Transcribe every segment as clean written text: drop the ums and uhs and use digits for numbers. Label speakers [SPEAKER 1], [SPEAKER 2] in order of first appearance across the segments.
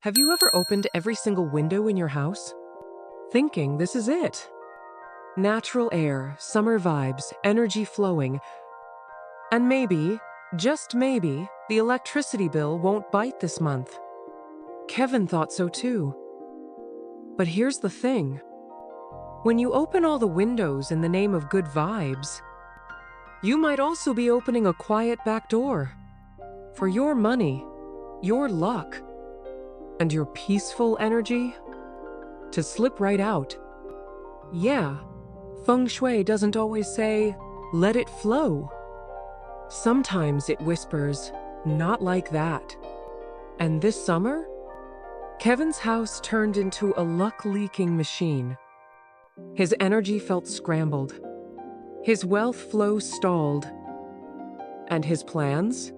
[SPEAKER 1] Have you ever opened every single window in your house? Thinking this is it. Natural air, summer vibes, energy flowing, and maybe, just maybe, the electricity bill won't bite this month. Kevin thought so too. But here's the thing. When you open all the windows in the name of good vibes, you might also be opening a quiet back door for your money, your luck, and your peaceful energy to slip right out. Yeah, Feng Shui doesn't always say, let it flow. Sometimes it whispers, not like that. And this summer, Kevin's house turned into a luck-leaking machine. His energy felt scrambled. His wealth flow stalled. And his plans?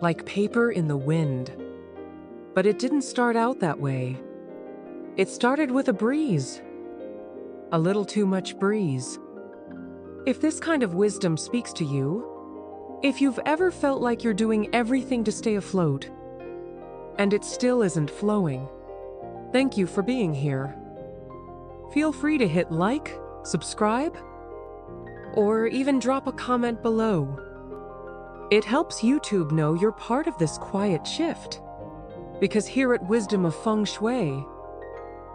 [SPEAKER 1] Like paper in the wind. But it didn't start out that way. It started with a breeze. A little too much breeze. If this kind of wisdom speaks to you, if you've ever felt like you're doing everything to stay afloat, and it still isn't flowing, thank you for being here. Feel free to hit like, subscribe, or even drop a comment below. It helps YouTube know you're part of this quiet shift. Because here at Wisdom of Feng Shui,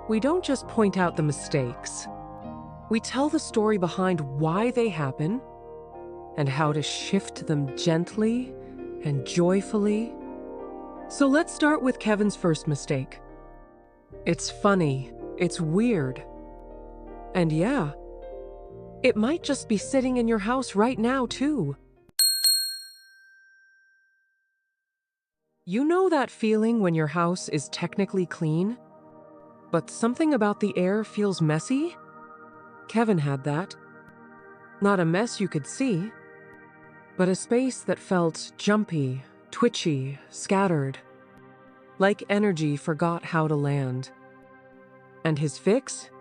[SPEAKER 1] we don't just point out the mistakes. We tell the story behind why they happen and how to shift them gently and joyfully. So let's start with Kevin's first mistake. It's funny, it's weird, and yeah, it might just be sitting in your house right now too. You know that feeling when your house is technically clean, but something about the air feels messy? Kevin had that. Not a mess you could see, but a space that felt jumpy, twitchy, scattered, like energy forgot how to land. And his fix?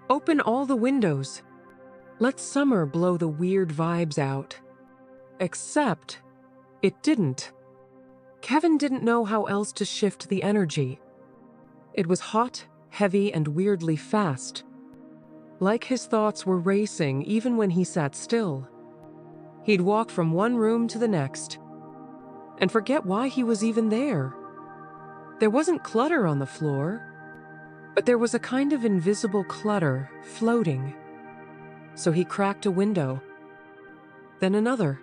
[SPEAKER 1] Open all the windows. Let summer blow the weird vibes out. Except it didn't. Kevin didn't know how else to shift the energy. It was hot, heavy, and weirdly fast. Like his thoughts were racing even when he sat still. He'd walk from one room to the next and forget why he was even there. There wasn't clutter on the floor, but there was a kind of invisible clutter floating. So he cracked a window, then another.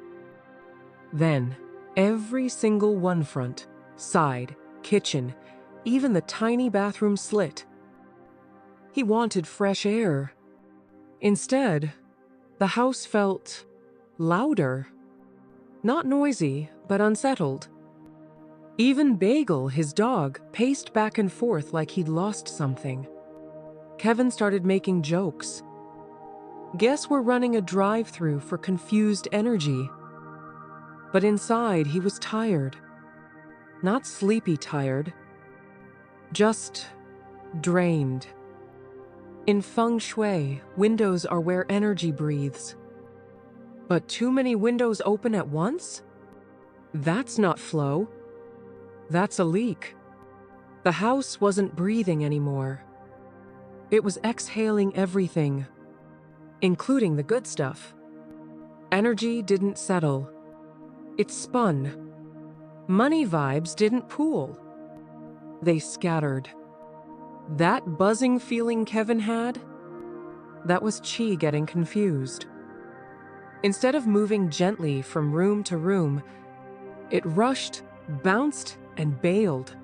[SPEAKER 1] Then every single one front, side, kitchen, even the tiny bathroom slit. He wanted fresh air. Instead, the house felt louder. Not noisy, but unsettled. Even Bagel, his dog, paced back and forth like he'd lost something. Kevin started making jokes. Guess we're running a drive-through for confused energy. But inside, he was tired. Not sleepy tired. Just drained. In Feng Shui, windows are where energy breathes. But too many windows open at once? That's not flow. That's a leak. The house wasn't breathing anymore. It was exhaling everything, including the good stuff. Energy didn't settle. It spun. Money vibes didn't pool. They scattered. That buzzing feeling Kevin had, that was Chi getting confused. Instead of moving gently from room to room, it rushed, bounced, and bailed.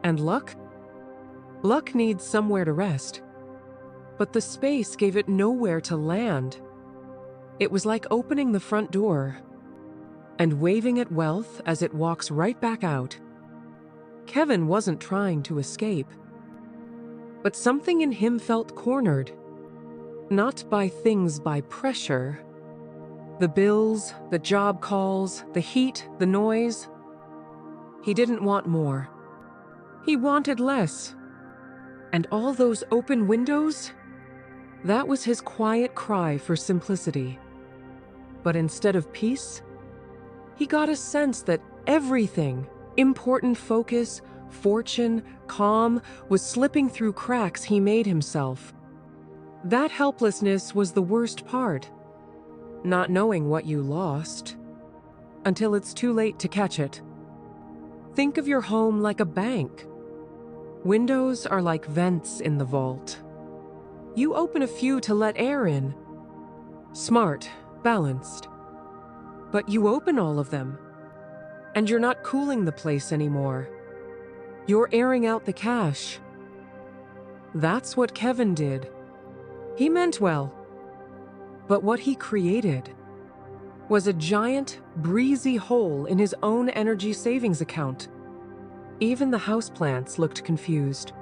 [SPEAKER 1] And luck? Luck needs somewhere to rest. But the space gave it nowhere to land. It was like opening the front door and waving at wealth as it walks right back out. Kevin wasn't trying to escape. But something in him felt cornered. Not by things, by pressure. The bills, the job calls, the heat, the noise. He didn't want more. He wanted less. And all those open windows? That was his quiet cry for simplicity. But instead of peace, he got a sense that everything, important focus, fortune, calm, was slipping through cracks he made himself. That helplessness was the worst part. Not knowing what you lost, until it's too late to catch it. Think of your home like a bank. Windows are like vents in the vault. You open a few to let air in. Smart, balanced. But you open all of them, and you're not cooling the place anymore. You're airing out the cash. That's what Kevin did. He meant well. But what he created was a giant, breezy hole in his own energy savings account. Even the houseplants looked confused.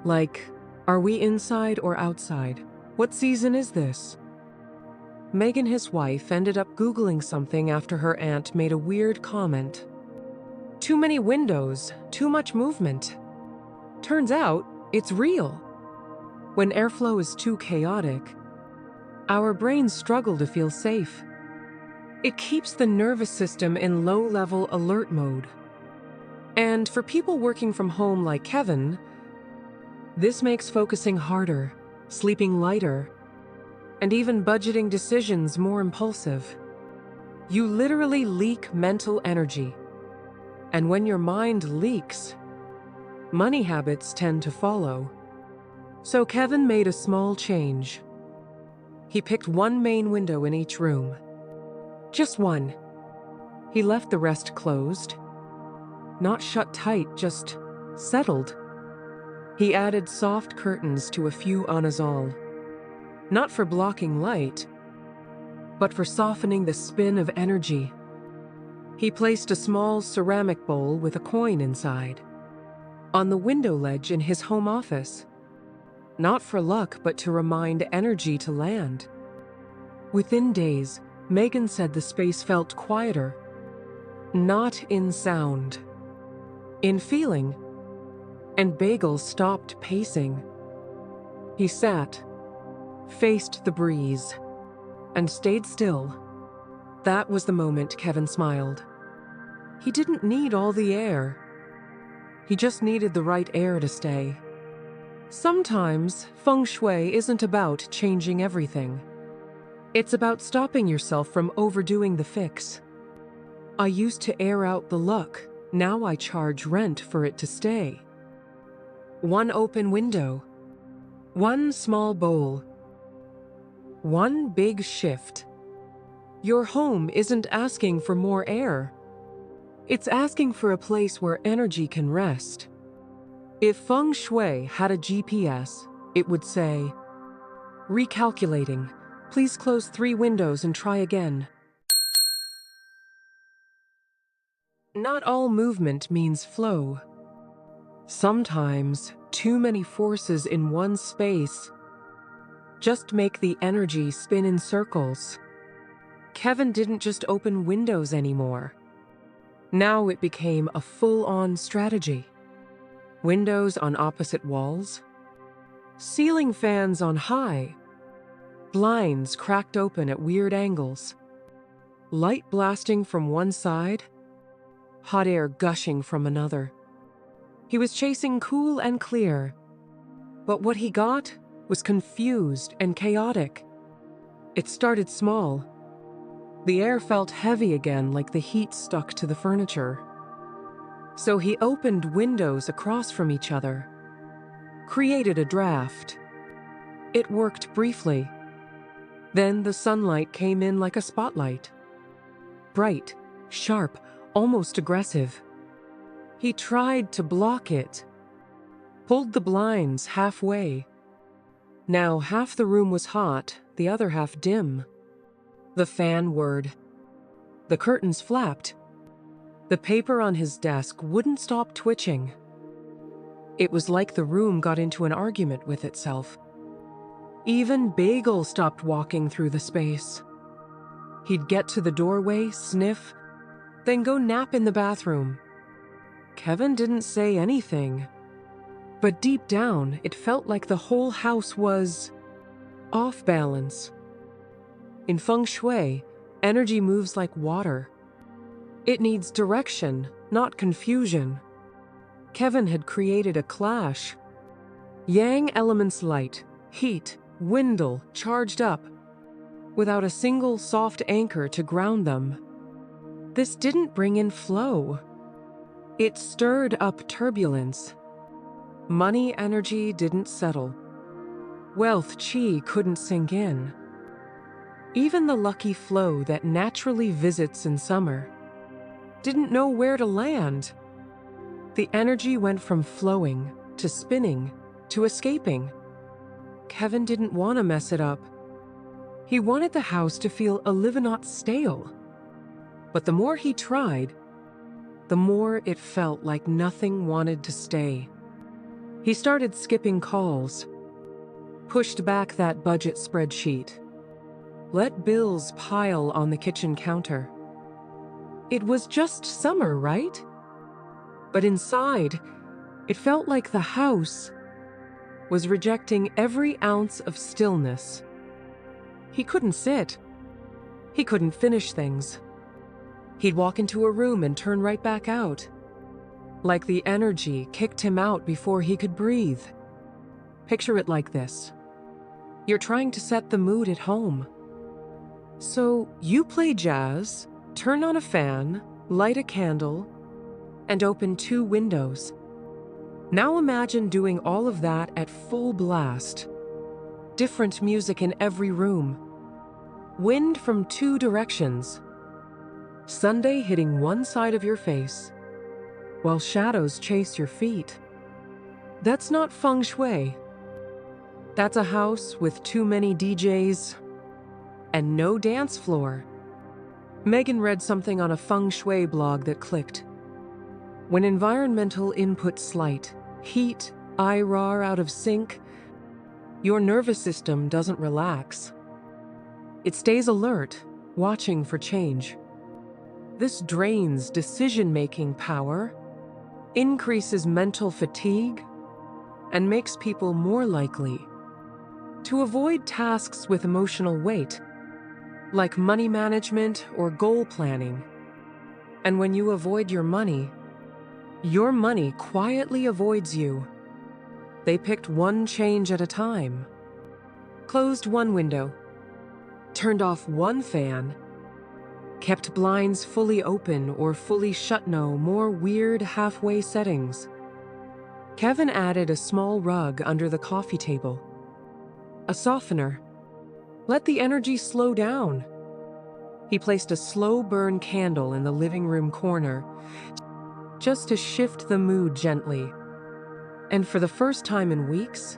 [SPEAKER 1] Like, are we inside or outside? What season is this? Megan, his wife, ended up Googling something after her aunt made a weird comment. Too many windows, too much movement. Turns out, it's real. When airflow is too chaotic, our brains struggle to feel safe. It keeps the nervous system in low-level alert mode. And for people working from home like Kevin, this makes focusing harder, sleeping lighter, and even budgeting decisions more impulsive. You literally leak mental energy. And when your mind leaks, money habits tend to follow. So Kevin made a small change. He picked one main window in each room. Just one. He left the rest closed. Not shut tight, just settled. He added soft curtains to a few on his all. Not for blocking light, but for softening the spin of energy. He placed a small ceramic bowl with a coin inside, on the window ledge in his home office. Not for luck, but to remind energy to land. Within days, Megan said the space felt quieter. Not in sound, in feeling. And Bagel stopped pacing. He sat, faced the breeze, and stayed still. That was the moment Kevin smiled. He didn't need all the air. He just needed the right air to stay. Sometimes, Feng Shui isn't about changing everything. It's about stopping yourself from overdoing the fix. I used to air out the luck. Now I charge rent for it to stay. One open window. One small bowl. One big shift. Your home isn't asking for more air. It's asking for a place where energy can rest. If Feng Shui had a GPS, it would say, "Recalculating. Please close 3 windows and try again." Not all movement means flow. Sometimes, too many forces in one space just make the energy spin in circles. Kevin didn't just open windows anymore. Now it became a full-on strategy. Windows on opposite walls, ceiling fans on high, blinds cracked open at weird angles, light blasting from one side, hot air gushing from another. He was chasing cool and clear, but what he got was confused and chaotic. It started small. The air felt heavy again, like the heat stuck to the furniture. So he opened windows across from each other, created a draft. It worked briefly. Then the sunlight came in like a spotlight. Bright, sharp, almost aggressive. He tried to block it, pulled the blinds halfway. Now half the room was hot, the other half dim. The fan whirred. The curtains flapped. The paper on his desk wouldn't stop twitching. It was like the room got into an argument with itself. Even Bagel stopped walking through the space. He'd get to the doorway, sniff, then go nap in the bathroom. Kevin didn't say anything, but deep down, it felt like the whole house was off balance. In Feng Shui, energy moves like water. It needs direction, not confusion. Kevin had created a clash. Yang elements light, heat, windle, charged up, without a single soft anchor to ground them. This didn't bring in flow. It stirred up turbulence. Money energy didn't settle. Wealth chi couldn't sink in. Even the lucky flow that naturally visits in summer didn't know where to land. The energy went from flowing to spinning to escaping. Kevin didn't want to mess it up. He wanted the house to feel a little not stale. But the more he tried, the more it felt like nothing wanted to stay. He started skipping calls, pushed back that budget spreadsheet, let bills pile on the kitchen counter. It was just summer, right? But inside, it felt like the house was rejecting every ounce of stillness. He couldn't sit. He couldn't finish things. He'd walk into a room and turn right back out, like the energy kicked him out before he could breathe. Picture it like this. You're trying to set the mood at home. So you play jazz, turn on a fan, light a candle, and open 2 windows. Now imagine doing all of that at full blast. Different music in every room. Wind from 2 directions. Sunday hitting one side of your face, while shadows chase your feet. That's not Feng Shui. That's a house with too many DJs and no dance floor. Megan read something on a Feng Shui blog that clicked. When environmental input slight, heat, IRAR out of sync, your nervous system doesn't relax. It stays alert, watching for change. This drains decision-making power, increases mental fatigue, and makes people more likely to avoid tasks with emotional weight, like money management or goal planning. And when you avoid your money quietly avoids you. They picked one change at a time, closed one window, turned off one fan, kept blinds fully open or fully shut, no more weird halfway settings. Kevin added a small rug under the coffee table, a softener. Let the energy slow down. He placed a slow burn candle in the living room corner, just to shift the mood gently. And for the first time in weeks,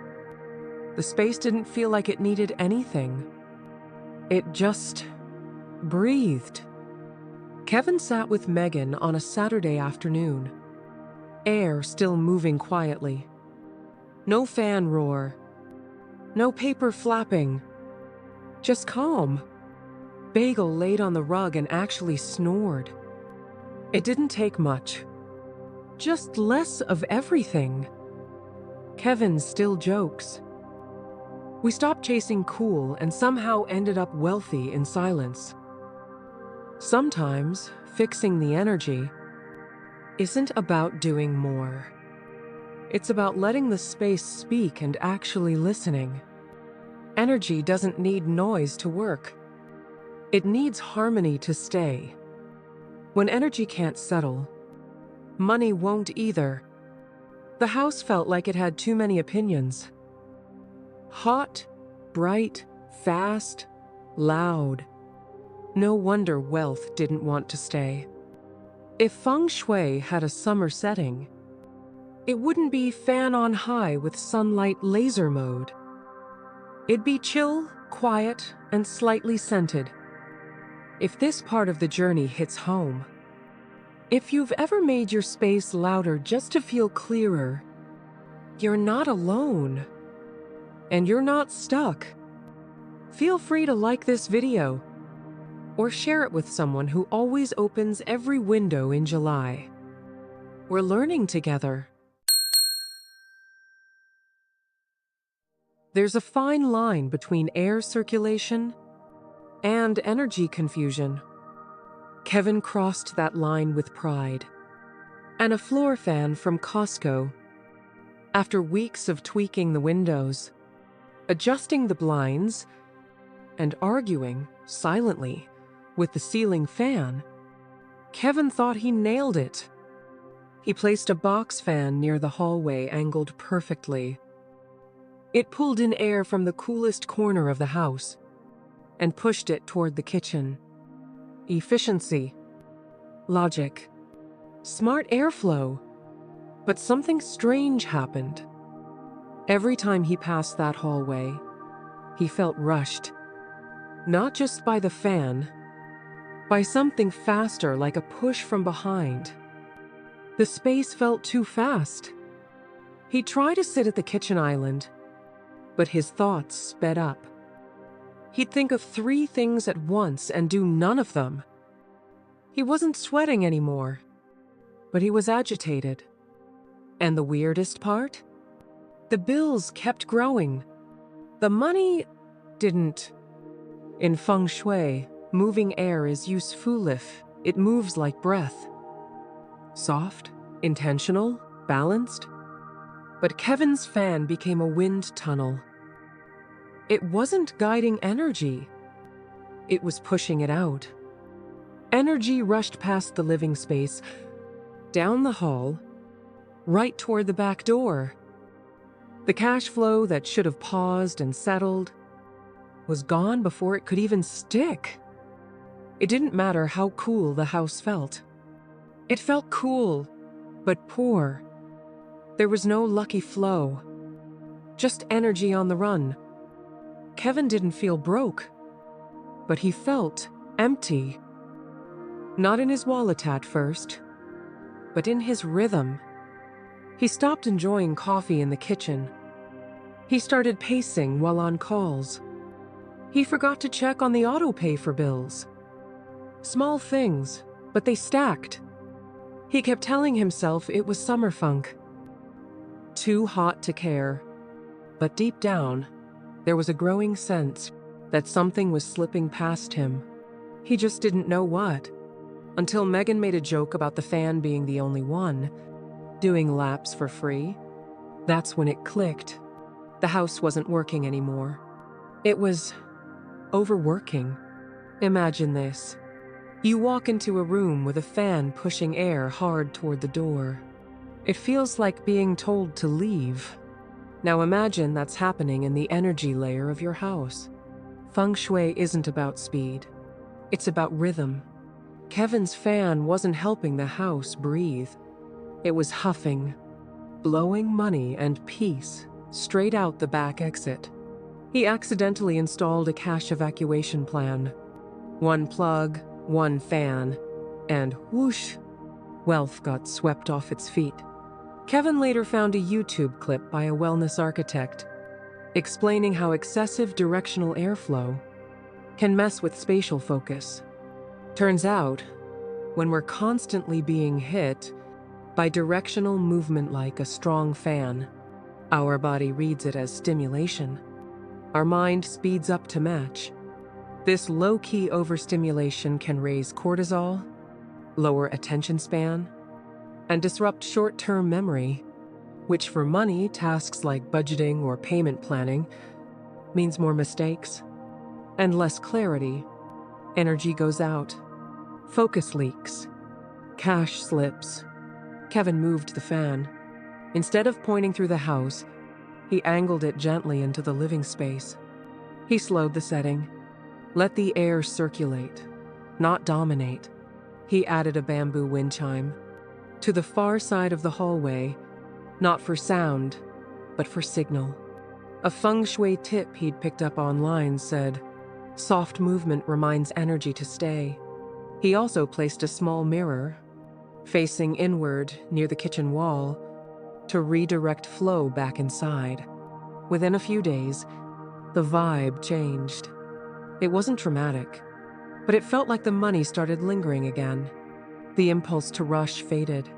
[SPEAKER 1] the space didn't feel like it needed anything. It just breathed. Kevin sat with Megan on a Saturday afternoon, air still moving quietly. No fan roar, no paper flapping, just calm. Bagel laid on the rug and actually snored. It didn't take much. Just less of everything. Kevin still jokes. We stopped chasing cool and somehow ended up wealthy in silence. Sometimes fixing the energy isn't about doing more. It's about letting the space speak and actually listening. Energy doesn't need noise to work. It needs harmony to stay. When energy can't settle, money won't either. The house felt like it had too many opinions. Hot, bright, fast, loud. No wonder wealth didn't want to stay. If Feng Shui had a summer setting, it wouldn't be fan on high with sunlight laser mode. It'd be chill, quiet, and slightly scented. If this part of the journey hits home, if you've ever made your space louder just to feel clearer, you're not alone. And you're not stuck. Feel free to like this video or share it with someone who always opens every window in July. We're learning together. There's a fine line between air circulation and energy confusion. Kevin crossed that line with pride. and a floor fan from Costco. After weeks of tweaking the windows, adjusting the blinds, and arguing silently with the ceiling fan, Kevin thought he nailed it. He placed a box fan near the hallway, angled perfectly. It pulled in air from the coolest corner of the house and pushed it toward the kitchen. Efficiency, logic, smart airflow. But something strange happened. Every time he passed that hallway, he felt rushed. Not just by the fan, by something faster, like a push from behind. The space felt too fast. He tried to sit at the kitchen island, but his thoughts sped up. He'd think of 3 things at once and do none of them. He wasn't sweating anymore, but he was agitated. And the weirdest part? The bills kept growing. The money didn't. In Feng Shui, moving air is usefulif. It moves like breath. Soft, intentional, balanced. But Kevin's fan became a wind tunnel. It wasn't guiding energy. It was pushing it out. Energy rushed past the living space, down the hall, right toward the back door. The cash flow that should have paused and settled was gone before it could even stick. It didn't matter how cool the house felt. It felt cool, but poor. There was no lucky flow, just energy on the run. Kevin didn't feel broke, but he felt empty. Not in his wallet at first, but in his rhythm. He stopped enjoying coffee in the kitchen. He started pacing while on calls. He forgot to check on the auto-pay for bills. Small things, but they stacked. He kept telling himself it was summer funk. Too hot to care. But deep down, there was a growing sense that something was slipping past him. He just didn't know what. Until Megan made a joke about the fan being the only one, doing laps for free. That's when it clicked. The house wasn't working anymore. It was overworking. Imagine this. You walk into a room with a fan pushing air hard toward the door. It feels like being told to leave. Now imagine that's happening in the energy layer of your house. Feng Shui isn't about speed. It's about rhythm. Kevin's fan wasn't helping the house breathe. It was huffing, blowing money and peace straight out the back exit. He accidentally installed a cash evacuation plan. 1 plug, 1 fan, and whoosh, wealth got swept off its feet. Kevin later found a YouTube clip by a wellness architect explaining how excessive directional airflow can mess with spatial focus. Turns out, when we're constantly being hit by directional movement like a strong fan, our body reads it as stimulation. Our mind speeds up to match. This low-key overstimulation can raise cortisol, lower attention span, and disrupt short-term memory, which for money tasks like budgeting or payment planning means more mistakes and less clarity. Energy goes out. Focus leaks. Cash slips. Kevin moved the fan. Instead of pointing through the house, he angled it gently into the living space. He slowed the setting. Let the air circulate, not dominate. He added a bamboo wind chime to the far side of the hallway, not for sound, but for signal. A Feng Shui tip he'd picked up online said, "Soft movement reminds energy to stay." He also placed a small mirror, facing inward near the kitchen wall, to redirect flow back inside. Within a few days, the vibe changed. It wasn't dramatic, but it felt like the money started lingering again. The impulse to rush faded,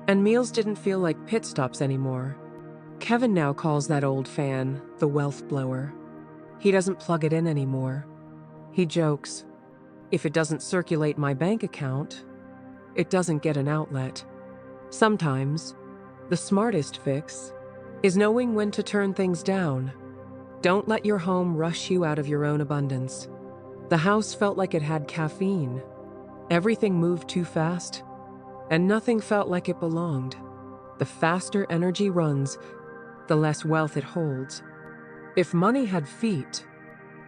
[SPEAKER 1] and meals didn't feel like pit stops anymore. Kevin now calls that old fan the wealth blower. He doesn't plug it in anymore. He jokes, "If it doesn't circulate my bank account, it doesn't get an outlet." Sometimes, the smartest fix is knowing when to turn things down. Don't let your home rush you out of your own abundance. The house felt like it had caffeine. Everything moved too fast, and nothing felt like it belonged. The faster energy runs, the less wealth it holds. If money had feet,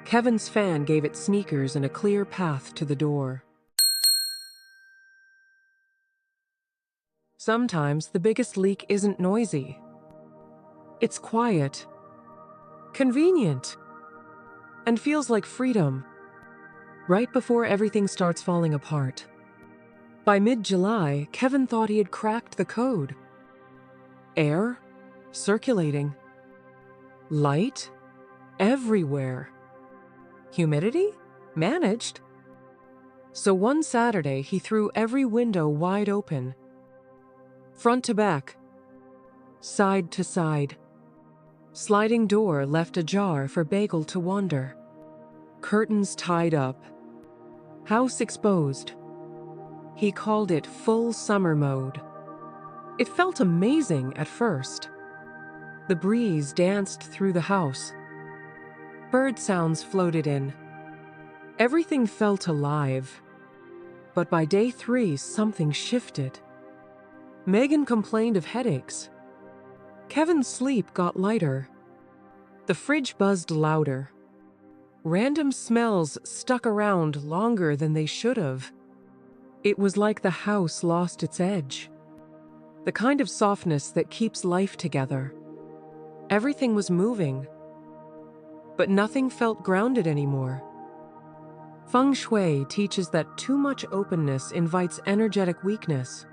[SPEAKER 1] Kevin's fan gave it sneakers and a clear path to the door. Sometimes the biggest leak isn't noisy. It's quiet, convenient, and feels like freedom, right before everything starts falling apart. By mid-July, Kevin thought he had cracked the code. Air, circulating. Light, everywhere. Humidity, managed. So one Saturday, he threw every window wide open. Front to back, side to side. Sliding door left ajar for Bagel to wander. Curtains tied up. House exposed. He called it full summer mode. It felt amazing at first. The breeze danced through the house. Bird sounds floated in. Everything felt alive. But by day 3, something shifted. Megan complained of headaches. Kevin's sleep got lighter. The fridge buzzed louder. Random smells stuck around longer than they should have. It was like the house lost its edge. The kind of softness that keeps life together. Everything was moving, but nothing felt grounded anymore. Feng Shui teaches that too much openness invites energetic weakness.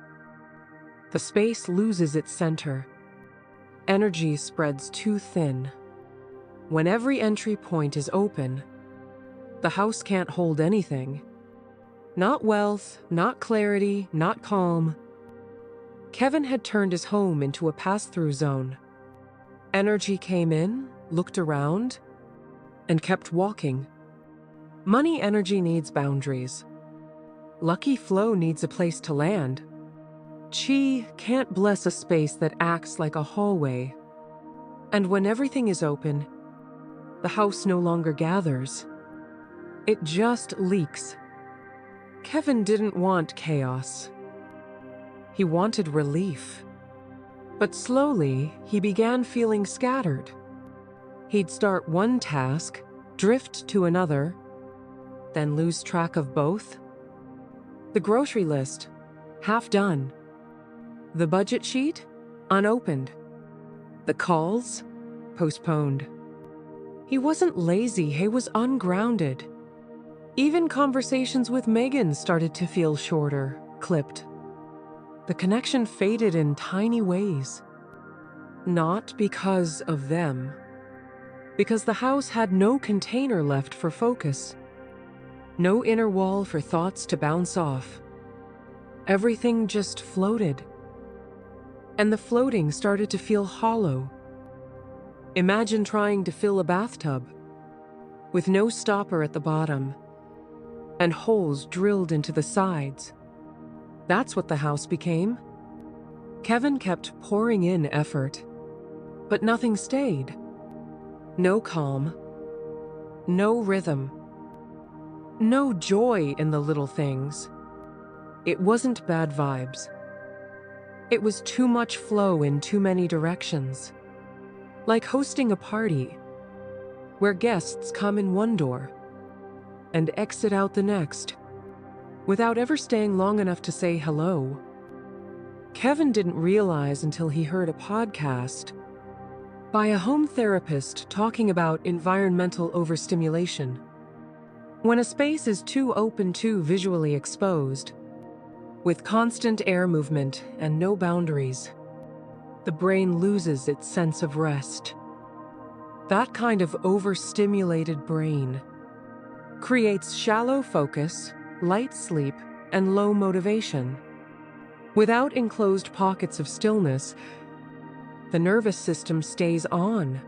[SPEAKER 1] The space loses its center. Energy spreads too thin. When every entry point is open, the house can't hold anything. Not wealth, not clarity, not calm. Kevin had turned his home into a pass-through zone. Energy came in, looked around, and kept walking. Money energy needs boundaries. Lucky flow needs a place to land. Chi can't bless a space that acts like a hallway. And when everything is open, the house no longer gathers. It just leaks. Kevin didn't want chaos. He wanted relief. But slowly, he began feeling scattered. He'd start one task, drift to another, then lose track of both. The grocery list, half done. The budget sheet, unopened. The calls, postponed. He wasn't lazy, he was ungrounded. Even conversations with Megan started to feel shorter, clipped. The connection faded in tiny ways. Not because of them. Because the house had no container left for focus. No inner wall for thoughts to bounce off. Everything just floated. And the floating started to feel hollow. Imagine trying to fill a bathtub with no stopper at the bottom and holes drilled into the sides. That's what the house became. Kevin kept pouring in effort, but nothing stayed. No calm, no rhythm, no joy in the little things. It wasn't bad vibes. It was too much flow in too many directions. Like hosting a party, where guests come in one door and exit out the next, without ever staying long enough to say hello. Kevin didn't realize until he heard a podcast by a home therapist talking about environmental overstimulation. When a space is too open, too visually exposed, with constant air movement and no boundaries, the brain loses its sense of rest. That kind of overstimulated brain creates shallow focus, light sleep, and low motivation. Without enclosed pockets of stillness, the nervous system stays on.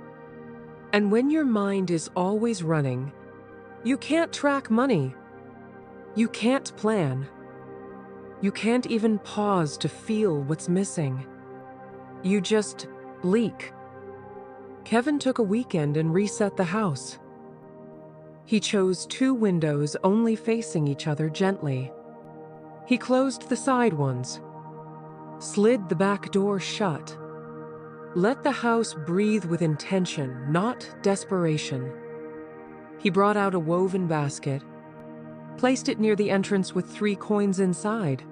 [SPEAKER 1] And when your mind is always running, you can't track money. You can't plan. You can't even pause to feel what's missing. You just leak. Kevin took a weekend and reset the house. He chose 2 windows only facing each other gently. He closed the side ones, slid the back door shut. Let the house breathe with intention, not desperation. He brought out a woven basket, placed it near the entrance with 3 coins inside.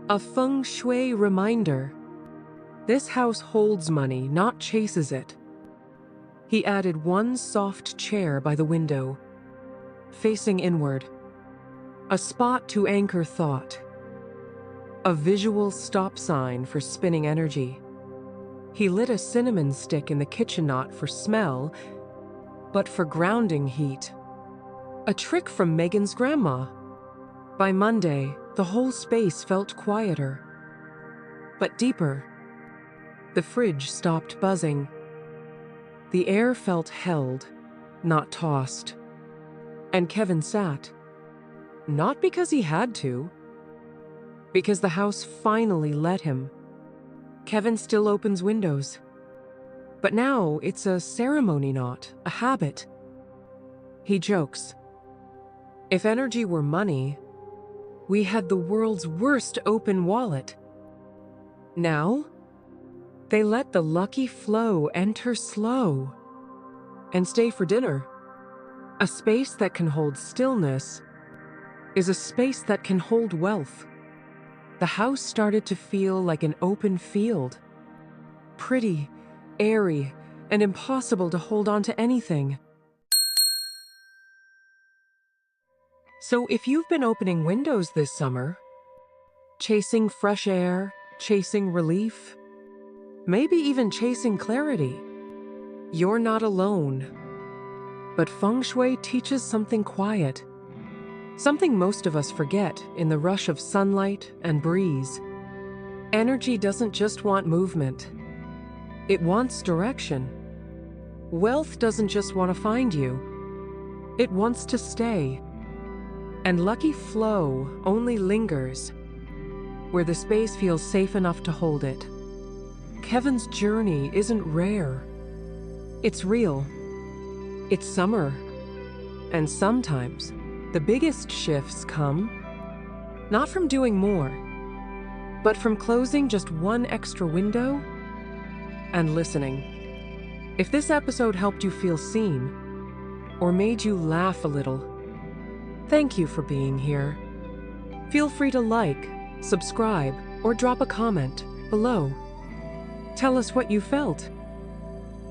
[SPEAKER 1] A Feng Shui reminder. This house holds money, not chases it. He added 1 soft chair by the window, facing inward. A spot to anchor thought. A visual stop sign for spinning energy. He lit a cinnamon stick in the kitchen, not for smell, but for grounding heat. A trick from Megan's grandma. By Monday, the whole space felt quieter, but deeper. The fridge stopped buzzing. The air felt held, not tossed. And Kevin sat. Not because he had to, because the house finally let him. Kevin still opens windows, but now it's a ceremony, not a habit. He jokes. If energy were money, we had the world's worst open wallet. Now, they let the lucky flow enter slow and stay for dinner. A space that can hold stillness is a space that can hold wealth. The house started to feel like an open field. Pretty, airy, and impossible to hold on to anything. So if you've been opening windows this summer, chasing fresh air, chasing relief, maybe even chasing clarity, you're not alone. But Feng Shui teaches something quiet, something most of us forget in the rush of sunlight and breeze. Energy doesn't just want movement. It wants direction. Wealth doesn't just want to find you. It wants to stay. And lucky flow only lingers where the space feels safe enough to hold it. Kevin's journey isn't rare. It's real. It's summer. And sometimes the biggest shifts come not from doing more, but from closing just 1 extra window and listening. If this episode helped you feel seen or made you laugh a little, thank you for being here. Feel free to like, subscribe, or drop a comment below. Tell us what you felt.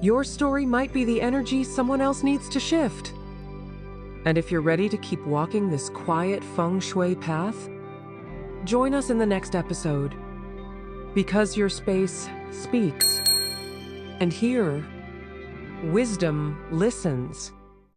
[SPEAKER 1] Your story might be the energy someone else needs to shift. And if you're ready to keep walking this quiet Feng Shui path, join us in the next episode. Because your space speaks. And here, wisdom listens.